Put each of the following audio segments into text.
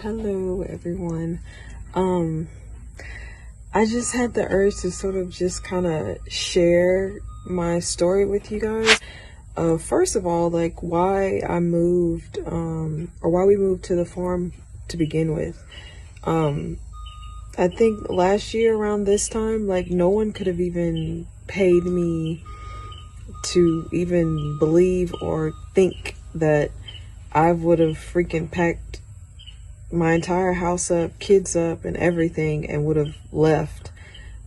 Hello everyone. I just had the urge to sort of just kind of share my story with you guys. First of all, like why I moved, or why we moved to the farm to begin with. I think last year around this time, like no one could have even paid me to even believe or think that I would have freaking packed my entire house up, kids up, and everything, and would have left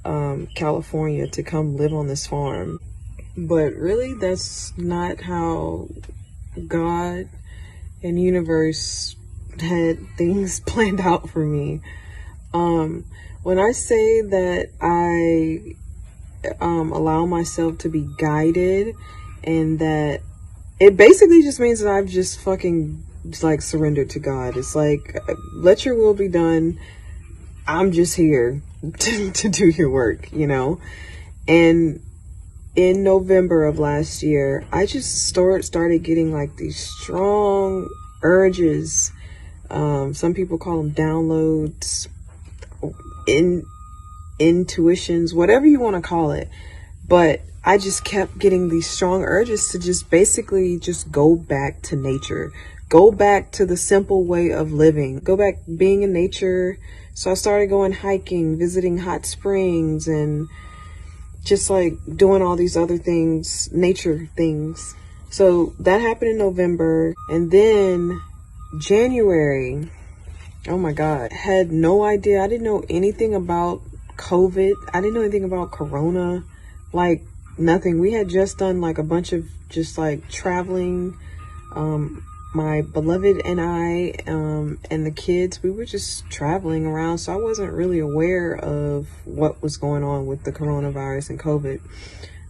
California to come live on this farm. But really, that's not how God and universe had things planned out for me. When I say that I allow myself to be guided, and that it basically just means that I've just fucking like surrendered to God. It's like, let your will be done. I'm just here to do your work, you know? And in November of last year, I just started getting like these strong urges. Some people call them downloads, intuitions, whatever you want to call it. But I just kept getting these strong urges to just basically just go back to nature, go back to the simple way of living, go back being in nature. So I started going hiking, visiting hot springs, and just like doing all these other things, nature things. So that happened in November. And then January, oh my God, I had no idea. I didn't know anything about COVID. I didn't know anything about Corona, like nothing. We had just done like a bunch of just like traveling. My beloved and I, and the kids, we were just traveling around. So I wasn't really aware of what was going on with the coronavirus and COVID.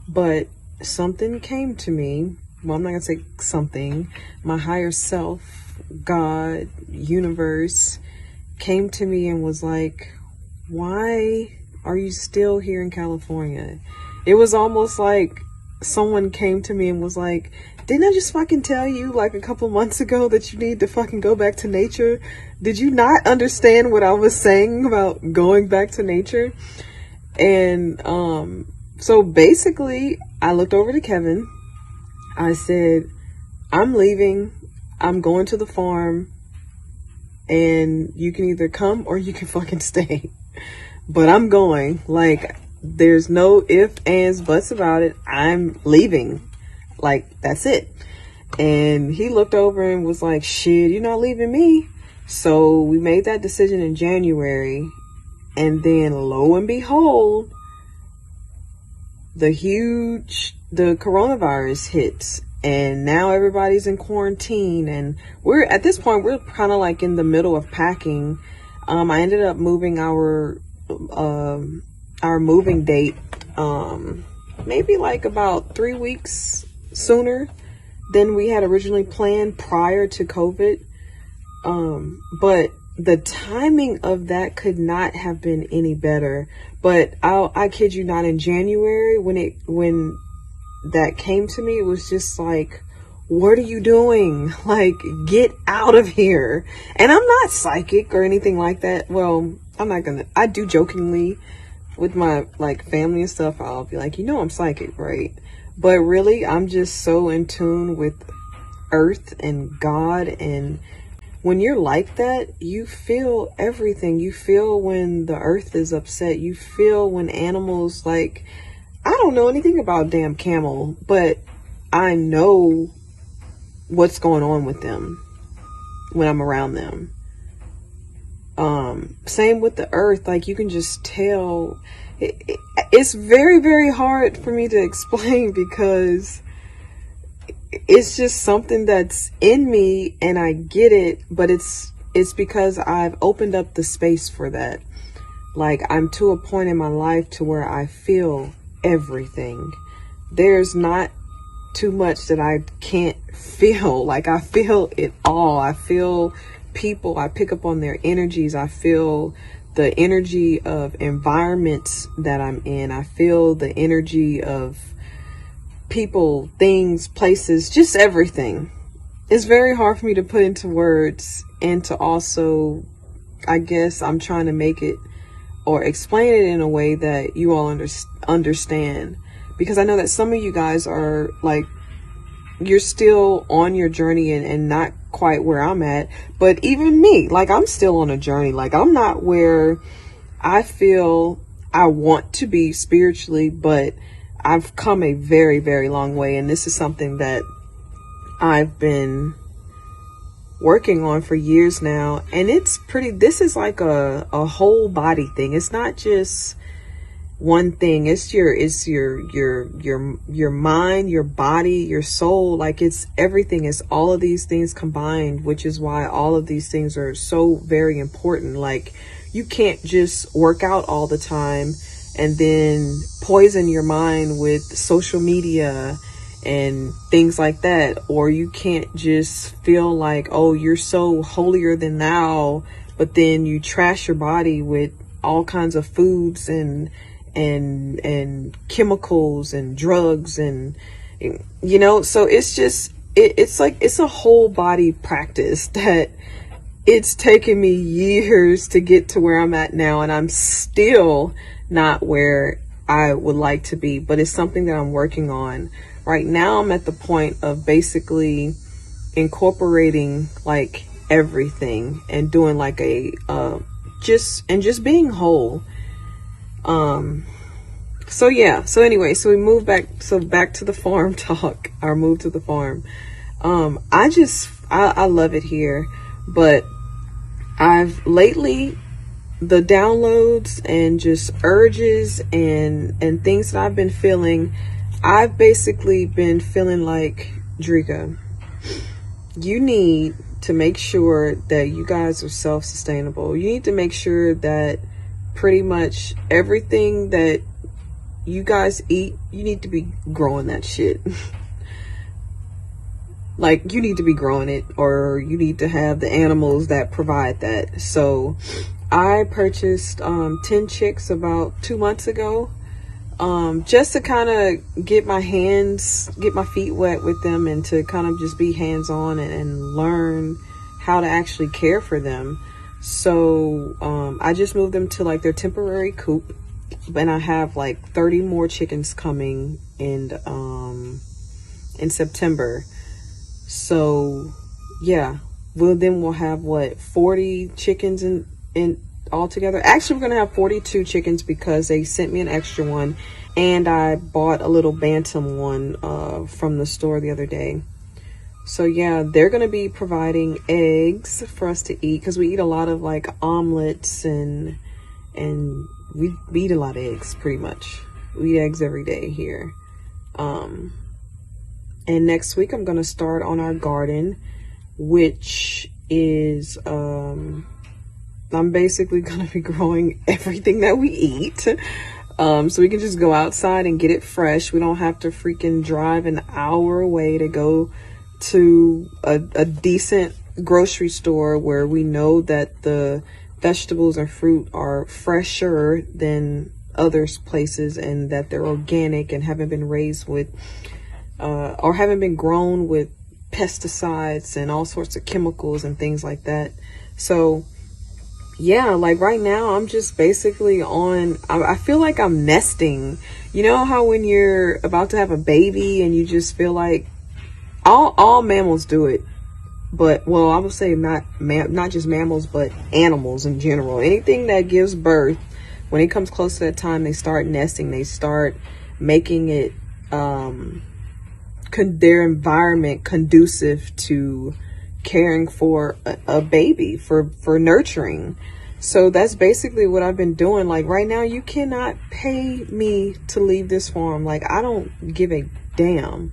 But something came to me. Well, I'm not gonna say something. My higher self, God, universe, came to me and was like, why are you still here in California? It was almost like someone came to me and was like, didn't I just fucking tell you like a couple months ago that you need to fucking go back to nature? Did you not understand what I was saying about going back to nature? And so basically I looked over to Kevin. I said, I'm leaving. I'm going to the farm, and you can either come or you can fucking stay. But I'm going. Like, there's no ifs, ands, buts about it. I'm leaving. Like, that's it. And he looked over and was like, shit, you're not leaving me. So we made that decision in January. And then lo and behold, the coronavirus hits. And now everybody's in quarantine. And at this point, we're kind of like in the middle of packing. I ended up moving our moving date, maybe like about 3 weeks sooner than we had originally planned prior to COVID. But the timing of that could not have been any better. But I kid you not, in January when that came to me, it was just like, what are you doing? Like, get out of here. And I'm not psychic or anything like that. Well, I do jokingly with my like family and stuff. I'll be like, I'm psychic, right? But really, I'm just so in tune with earth and God. And when you're like that, you feel everything. You feel when the earth is upset. You feel when animals, like, I don't know anything about damn camel, but I know what's going on with them when I'm around them. Same with the earth. Like, you can just tell. It's very, very hard for me to explain because it's just something that's in me and I get it, but it's because I've opened up the space for that. Like, I'm to a point in my life to where I feel everything. There's not too much that I can't feel. Like, I feel it all. I feel people. I pick up on their energies. I feel the energy of environments that I'm in. I feel the energy of people, things, places, just everything. It's very hard for me to put into words and to also I guess I'm trying to make it or explain it in a way that you all understand, because I know that some of you guys are like, you're still on your journey and not quite where I'm at. But even me, like, I'm still on a journey. Like, I'm not where I feel I want to be spiritually, but I've come a very, very long way. And this is something that I've been working on for years now. And it's pretty, this is like a whole body thing. It's not just one thing. It's your mind, your body, your soul. Like, it's everything. It's all of these things combined, which is why all of these things are so very important. Like, you can't just work out all the time and then poison your mind with social media and things like that. Or you can't just feel like, oh, you're so holier than thou, but then you trash your body with all kinds of foods and chemicals and drugs and, you know. So it's just, it's like, it's a whole body practice that it's taken me years to get to where I'm at now, and I'm still not where I would like to be, but it's something that I'm working on. Right now I'm at the point of basically incorporating like everything and doing like a just being whole. So yeah, so anyway, so we moved back, so back to the farm talk, our move to the farm. I love it here, but I've lately, the downloads and just urges and things that I've been feeling, I've basically been feeling like, Dreka, you need to make sure that you guys are self-sustainable. You need to make sure that pretty much everything that you guys eat, you need to be growing that shit. Like, you need to be growing it, or you need to have the animals that provide that. So I purchased 10 chicks about 2 months ago, just to kind of get my feet wet with them, and to kind of just be hands-on and learn how to actually care for them. So I just moved them to like their temporary coop, and I have like 30 more chickens coming in September. So yeah, we'll have what, 40 chickens in all together. Actually, we're gonna have 42 chickens because they sent me an extra one, and I bought a little bantam one from the store the other day. So yeah, they're gonna be providing eggs for us to eat, because we eat a lot of like omelets and we eat a lot of eggs. Pretty much we eat eggs every day here. And next week I'm gonna start on our garden, which is I'm basically gonna be growing everything that we eat, so we can just go outside and get it fresh. We don't have to freaking drive an hour away to go to a decent grocery store where we know that the vegetables and fruit are fresher than other places, and that they're organic and haven't been raised with or haven't been grown with pesticides and all sorts of chemicals and things like that. So yeah, like right now I'm just basically I feel like I'm nesting. You know how when you're about to have a baby and you just feel like, all mammals do it, but, well, I would say not just mammals, but animals in general. Anything that gives birth, when it comes close to that time, they start nesting. They start making it their environment conducive to caring for a baby, for nurturing. So that's basically what I've been doing. Like right now, you cannot pay me to leave this farm. Like, I don't give a damn.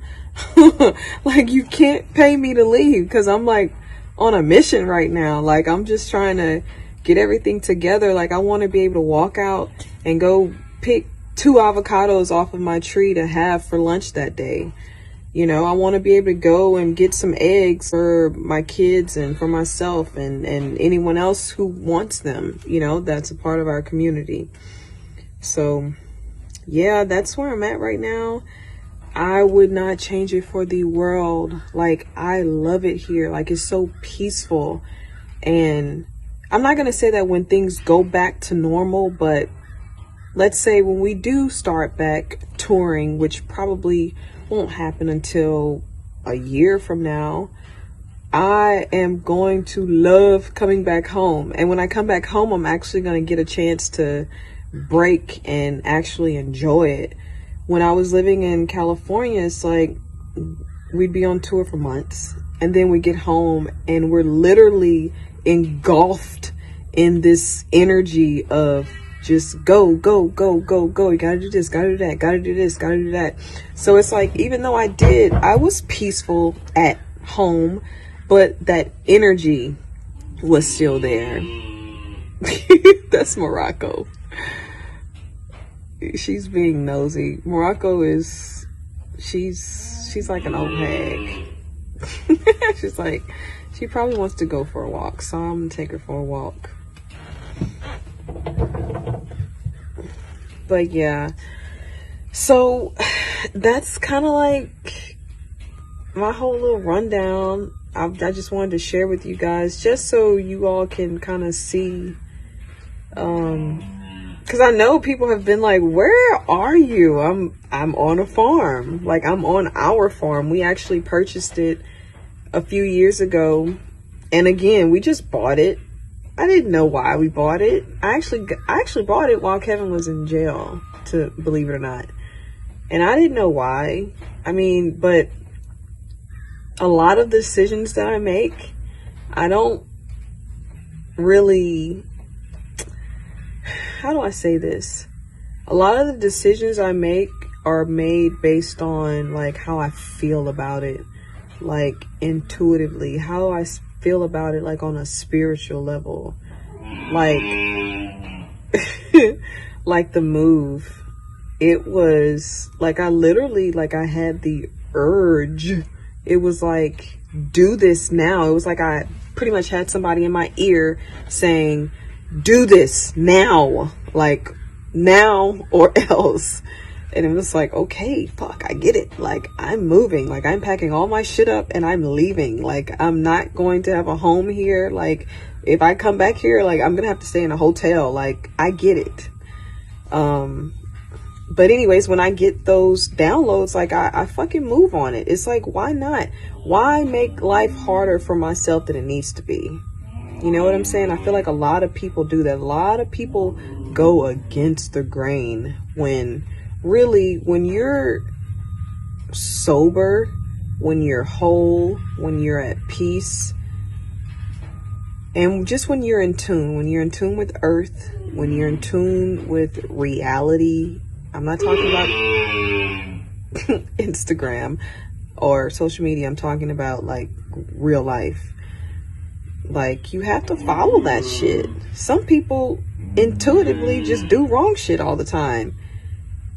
Like, you can't pay me to leave, because I'm like on a mission right now. Like, I'm just trying to get everything together. Like, I want to be able to walk out and go pick 2 avocados off of my tree to have for lunch that day. You know, I want to be able to go and get some eggs for my kids and for myself and anyone else who wants them, you know, that's a part of our community. So yeah, that's where I'm at right now. I would not change it for the world. Like, I love it here. Like, it's so peaceful, and I'm not going to say that when things go back to normal, but let's say when we do start back touring, which probably won't happen until a year from now, I am going to love coming back home. And when I come back home, I'm actually going to get a chance to break and actually enjoy it. When I was living in California, it's like we'd be on tour for months, and then we get home and we're literally engulfed in this energy of just go, go, go, go, go. You gotta do this, gotta do that, gotta do this, gotta do that. So it's like, even though I was peaceful at home, but that energy was still there. That's Morocco. She's being nosy. Morocco is, she's like an old hag. She's like, she probably wants to go for a walk, so I'm gonna take her for a walk. But yeah, so that's kind of like my whole little rundown. I just wanted to share with you guys, just so you all can kind of see, because I know people have been like, where are you? I'm on a farm. Like, I'm on our farm. We actually purchased it a few years ago, and again, we just bought it. I didn't know why we bought it. I actually bought it while Kevin was in jail, to believe it or not. And I didn't know why. I mean, but a lot of decisions that I make, I don't really, how do I say this? A lot of the decisions I make are made based on like how I feel about it, like intuitively, how I feel about it, like on a spiritual level, like like the move. It was like, I literally, like, I had the urge. It was like, do this now. It was like I pretty much had somebody in my ear saying, do this now, like now or else. And it was like, okay, fuck, I get it. Like, I'm moving. Like, I'm packing all my shit up and I'm leaving. Like, I'm not going to have a home here. Like, if I come back here, like, I'm going to have to stay in a hotel. Like, I get it. But anyways, when I get those downloads, like, I fucking move on it. It's like, why not? Why make life harder for myself than it needs to be? You know what I'm saying? I feel like a lot of people do that. A lot of people go against the grain when really, when you're sober, when you're whole, when you're at peace, and just when you're in tune with earth, when you're in tune with reality. I'm not talking about Instagram or social media. I'm talking about like real life. Like, you have to follow that shit. Some people intuitively just do wrong shit all the time.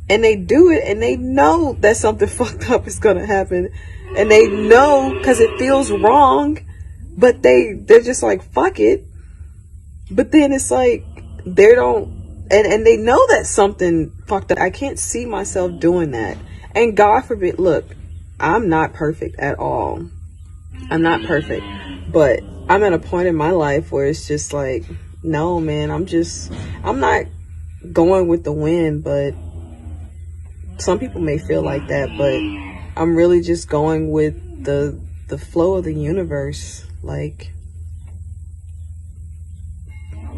And they do it and they know that something fucked up is going to happen. And they know because it feels wrong, but they're just like, fuck it. But then it's like, they don't, and they know that something fucked up. I can't see myself doing that. And God forbid, look, I'm not perfect at all. I'm not perfect, but I'm at a point in my life where it's just like, no, man, I'm not going with the wind, but some people may feel like that, but I'm really just going with the flow of the universe. Like,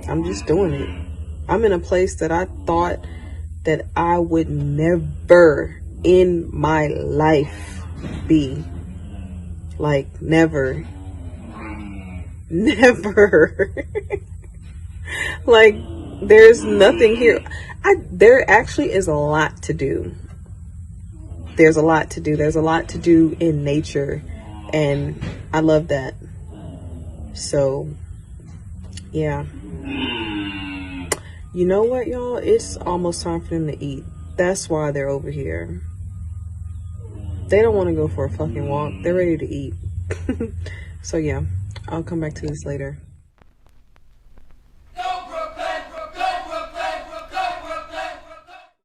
I'm just doing it. I'm in a place that I thought that I would never in my life be. Like, never. Like, there's nothing here. There actually is a lot to do. There's a lot to do. There's a lot to do in nature, and I love that. So, yeah. You know what, y'all? It's almost time for them to eat. That's why they're over here. They don't want to go for a fucking walk. They're ready to eat. So, yeah. I'll come back to this later.